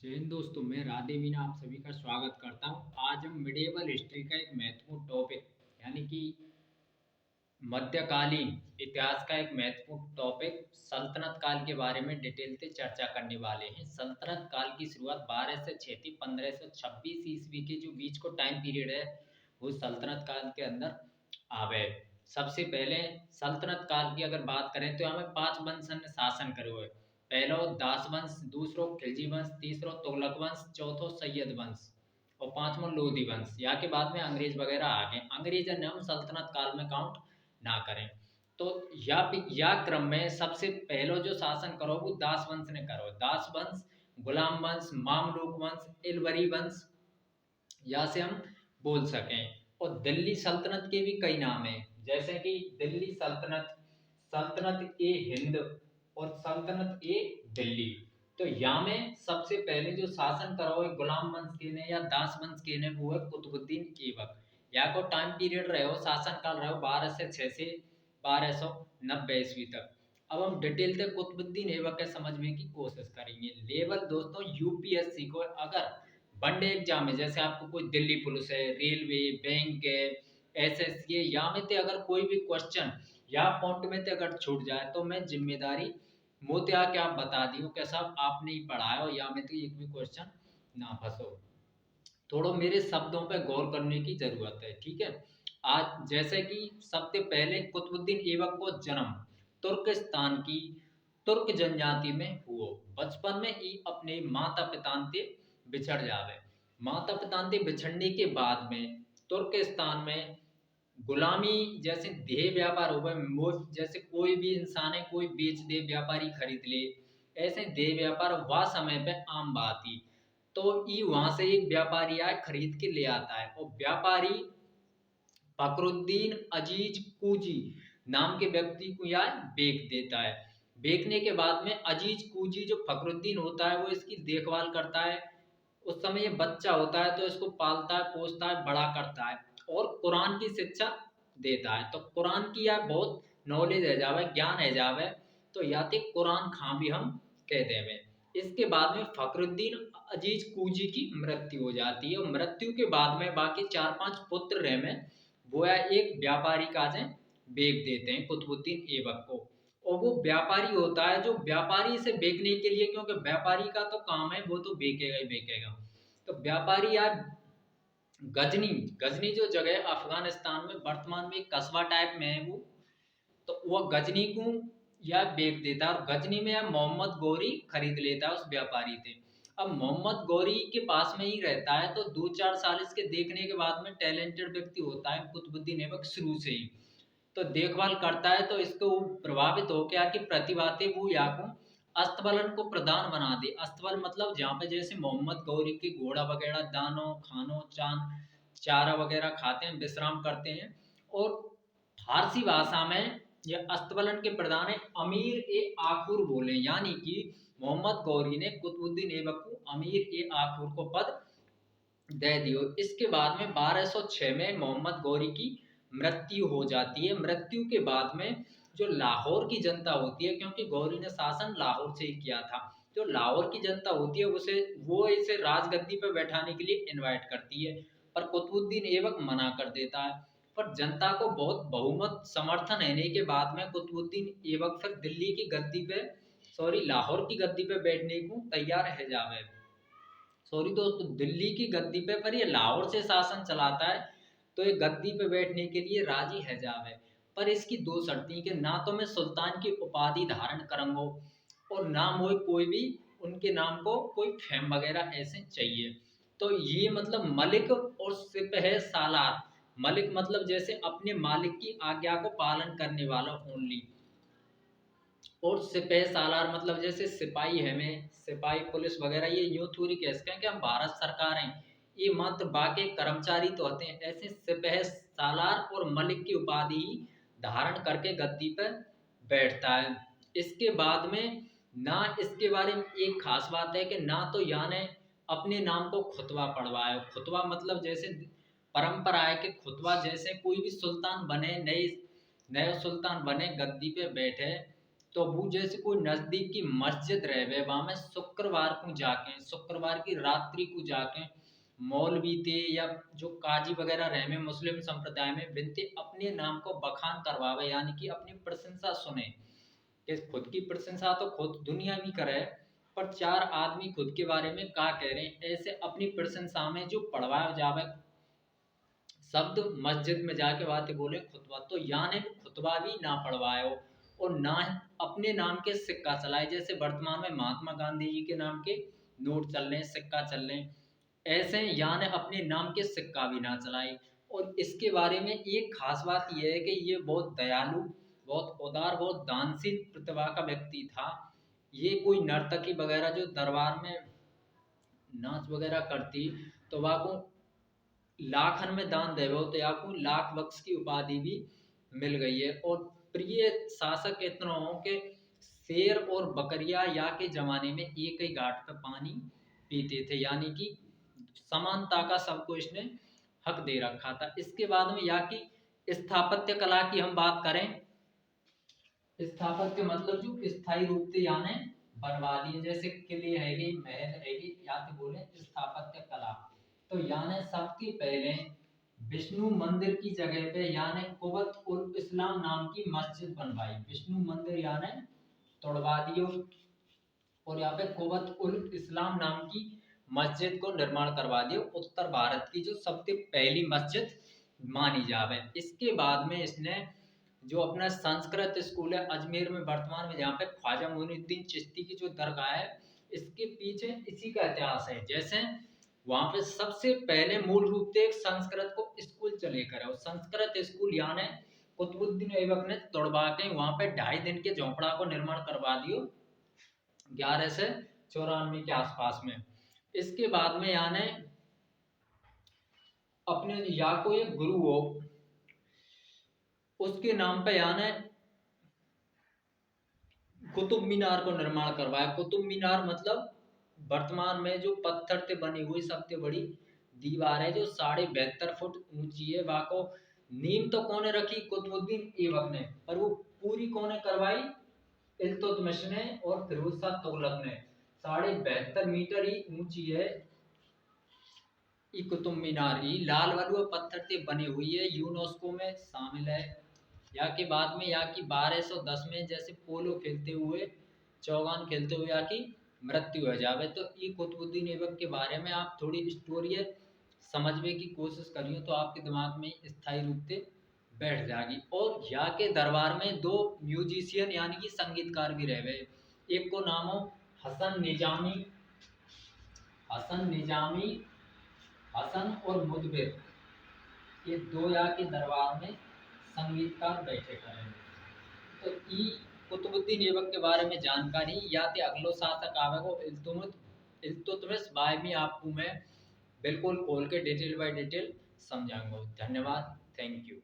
जय हिंद दोस्तों, मैं राधे मीना आप सभी का स्वागत करता हूं। आज हम मिडिएवल हिस्ट्री का एक महत्वपूर्ण टॉपिक यानी कि मध्यकालीन इतिहास का एक महत्वपूर्ण टॉपिक सल्तनत काल के बारे में डिटेल से चर्चा करने वाले हैं। सल्तनत काल की शुरुआत 12 से 1526 ईस्वी के जो बीच को टाइम पीरियड है वो सल्तनत काल के अंदर आवे। सबसे पहले सल्तनत काल की अगर बात करें तो हमें 5 वंश ने शासन करो है। पहलो दास वंश, दूसरो खिलजी वंश, तीसरो तुगलक वंश, चौथो सैयद वंश और पांचवा लोधी वंश। यहाँ के बाद में अंग्रेज वगैरह आ गए। अंग्रेज ने हम सल्तनत काल में काउंट ना करें। तो या क्रम में सबसे पहलो जो शासन करो वो दास वंश ने करो। दास वंश, गुलाम वंश, मामलूक वंश, इलवरी वंश या से हम बोल सकें। और दिल्ली सल्तनत के भी कई नाम हैं, जैसे कि दिल्ली सल्तनत, सल्तनत ए हिंद और सल्तनत ए दिल्ली। तो यहाँ में सबसे पहले जो शासन करो है गुलाम वंश के ने या दास वंश के ने वो है कुतुबुद्दीन ऐबक। यहाँ को टाइम पीरियड रहे हो, शासन काल रहे हो 12 से 6 से 1290 ईस्वी तक। अब हम डिटेल से कुतुबुद्दीन ऐबक के समझने की कोशिश करेंगे। लेवल दोस्तों यूपीएससी को अगर वनडे एग्जाम है, जैसे आपको कोई दिल्ली पुलिस है, रेलवे, बैंक है, एसएससी है, या में ते अगर कोई भी क्वेश्चन या पॉइंट में ते अगर छूट जाए तो मैं जिम्मेदारी मोते आके आप बता दियो कि साहब आपने ही पढ़ाया हो या में तो एक भी क्वेश्चन ना फंसो। थोड़ा मेरे शब्दों पे गौर करने की जरूरत है, ठीक है। आज जैसे कि सबसे पहले कुतुबुद्दीन ऐबक को जन्म तुर्किस्तान की तुर्क जनजाति में हुआ। बचपन में ही अपने माता पिता से बिछड़ जावे। माता पिता से बिछड़ने के बाद में तुर्किस्तान में गुलामी जैसे देह व्यापार हो गए। जैसे कोई भी इंसान है, कोई बेच दे, व्यापारी खरीद ले, ऐसे देह व्यापार वह समय पे आम बात ही। तो ये वहां से एक व्यापारी आए, खरीद के ले आता है और व्यापारी फखरुद्दीन अजीज कूजी नाम के व्यक्ति को यह बेच देता है। बेचने के बाद में अजीज कूजी जो फखरुद्दीन होता है वो इसकी देखभाल करता है। उस समय ये बच्चा होता है तो इसको पालता है, पोसता है, बड़ा करता है और कुरान की शिक्षा देता है। तो कुरान की या बहुत नॉलेज है जावे, ज्ञान है जावे, तो याति कुरान खां भी हम कह देवे। इसके बाद में फखरुद्दीन अजीज कूजी की मृत्यु हो जाती है और मृत्यु के बाद में बाकी 4-5 पुत्र रहे में वो एक व्यापारी काजे बेच देते हैं कुतुबुद्दीन ऐबक को। और वो व्यापारी होता है जो व्यापारी से बेचने के लिए, क्योंकि व्यापारी का तो काम है वो तो बेचेगा ही बेचेगा। तो व्यापारी यार गजनी, गजनी जो जगह है अफगानिस्तान में, वर्तमान में कस्बा टाइप में है वो, तो वह गजनी को या बेच देता है और गजनी में या मोहम्मद गौरी खरीद लेता है उस व्यापारी से। अब मोहम्मद गौरी के पास में ही रहता है तो 2-4 साल इसके देखने के बाद में टैलेंटेड व्यक्ति होता है कुतुबुद्दीन ऐबक शुरू से ही, तो देखभाल करता है। तो इसको प्रभावित हो क्या कि प्रतिभा थे वो या को अस्तबलन को प्रधान बना दे। अस्तबल मतलब जहाँ पे जैसे मोहम्मद गौरी के घोड़ा वगैरह दानो खानो चारा वगैरह खाते हैं, विश्राम करते हैं। और फारसी भाषा में यह अस्तबलन के प्रधान है अमीर ए आखुर बोले, यानी कि मोहम्मद गौरी ने कुतुबुद्दीन ऐबक को अमीर ए आखुर को पद दे दियो। इसके बाद में 1206 में मोहम्मद गौरी की मृत्यु हो जाती है। मृत्यु के बाद में जो लाहौर की जनता होती है, क्योंकि गौरी ने शासन लाहौर से ही किया था, जो लाहौर की जनता होती है उसे वो इसे राजगद्दी पर बैठाने के लिए इनवाइट करती है, पर कुतुबुद्दीन ऐबक मना कर देता है। पर जनता को बहुत बहुमत समर्थन रहने के बाद में कुतुबुद्दीन ऐबक फिर दिल्ली की गद्दी पे, सॉरी लाहौर की गद्दी पे बैठने को तैयार है जावे। सॉरी दोस्तों, दिल्ली की गद्दी पे, पर ये लाहौर से शासन चलाता है तो ये गद्दी पे बैठने के लिए राजी है जावे। पर इसकी दो शर्तें कि ना तो मैं सुल्तान की उपाधि धारण करूंगा और ना मुझे कोई भी उनके नाम को कोई फेम वगैरह ऐसे चाहिए। तो ये मतलब मलिक और सिपह सालार, मलिक मतलब जैसे अपने मालिक की आज्ञा को पालन करने वाला ओनली, और सिपह सालार मतलब जैसे सिपाही है, में सिपाही पुलिस वगैरह ये यूं थोड़ी कह सकते हैं कि हम भारत सरकार हैं, ये मात्र बाकी कर्मचारी तो होते हैं। ऐसे सिपह सालार और मलिक की उपाधि धारण करके गद्दी पर बैठता है। इसके बाद में ना इसके बारे में एक खास बात है कि ना तो याने अपने नाम को खुतबा पढ़वाए। खुतबा मतलब जैसे परंपरा है कि खुतबा जैसे कोई भी सुल्तान बने, नए नए सुल्तान बने गद्दी पे बैठे तो वो जैसे कोई नजदीक की मस्जिद रहे वहां में शुक्रवार की रात्रि को जाके मौलवी थे या जो काजी वगैरह रहे में मुस्लिम संप्रदाय में बिनते अपने नाम को बखान करवावे, यानी कि अपनी प्रशंसा सुने कि खुद की प्रशंसा तो खुद दुनिया भी करे, पर चार आदमी खुद के बारे में क्या कह रहे हैं ऐसे अपनी प्रशंसा में जो पढ़वाया जावे शब्द मस्जिद में जाके बातें बोले खुतबा, तो यानी खुतबा भी ना पढ़वाए हो और ना ही अपने नाम के सिक्का चलाए। जैसे वर्तमान में महात्मा गांधी जी के नाम के नोट चल रहे हैं, सिक्का चल रहे हैं, ऐसे यानी अपने नाम के सिक्का भी ना चलाए। और इसके बारे में एक खास बात यह है कि ये बहुत दयालु, बहुत उदार, बहुत दानशील प्रतिभा का व्यक्ति था। ये कोई नर्तकी वगैरह जो दरबार में नाच वगैरह करती तो वह को लाखन में दान देवे तो आपको लाख बख्श की उपाधि भी मिल गई है। और प्रिय शासक इतना हो कि शेर और बकरिया या के जमाने में एक ही घाट पर पानी पीते थे, यानी कि समानता का सबको इसने हक दे रखा था। इसके बाद में यहाँ की स्थापत्य कला की हम बात करें, स्थापत्य मतलब जो स्थायी रूप से यानी बनवा दिए, जैसे किले हैगे, महल हैगे, या तो बोले स्थापत्य कला। तो यानी सबसे पहले विष्णु मंदिर की जगह पे यानी कुबत उल इस्लाम नाम की मस्जिद बनवाई। विष्णु मंदिर यानी तोड़वा दियो और यहाँ पे कुबत उल इस्लाम नाम की मस्जिद को निर्माण करवा दियो, उत्तर भारत की जो सबसे पहली मस्जिद मानी जावे। इसके बाद में इसने जो अपना संस्कृत स्कूल है अजमेर में वर्तमान में, जहाँ पे ख्वाजा मोइनुद्दीन चिश्ती की जो दरगाह है, इसके पीछे इसी का इतिहास है। जैसे वहां पे सबसे पहले मूल रूप से एक संस्कृत को स्कूल चले कर है, संस्कृत स्कूल यानी कुतुबुद्दीन ऐबक ने तोड़वा के वहां पे 2.5 दिन के झोंपड़ा को निर्माण करवा दियो 1194 के आसपास में। इसके बाद में यानी अपने या को एक गुरु हो उसके नाम पे यानी कुतुब मीनार को निर्माण करवाया। कुतुब मीनार मतलब वर्तमान में जो पत्थर से बनी हुई सबसे बड़ी दीवार है जो 72.5 फुट ऊंची है। वाको नींव तो कौन रखी कुतुबुद्दीन ऐबक ने, पर वो पूरी कौन करवाई इल्तुतमिश ने और फिरोज शाह तुगलक ने। 72.5 मीटर ही ऊंची है ये कुतुब मीनार, ही लाल वलुआ पत्थर से बनी हुई है, यूनेस्को में शामिल है। यहाँ के बाद में यहाँ की 1210 में जैसे पोलो खेलते हुए चौगान खेलते हुए यहाँ की मृत्यु हो जावे। तो ये कुतुबुद्दीन ऐबक के बारे में आप थोड़ी स्टोरी समझने की कोशिश करिए तो आपके दिमाग में स्थायी रूप से बैठ जाएगी। और यहाँ के दरबार में 2 म्यूजिशियन यानी कि संगीतकार भी रह गए, एक को नाम हो हसन निजामी, हसन और मुदबिर, ये 2 यहाँ के दरबार में संगीतकार बैठे करें। तो ई कुतुबुद्दीन ऐबक के बारे में जानकारी या ते अगलो शासक आवेगो इल्तुतमिश बाय में आपको मैं बिल्कुल खोल के डिटेल बाय डिटेल समझाऊंगा। धन्यवाद, थैंक यू।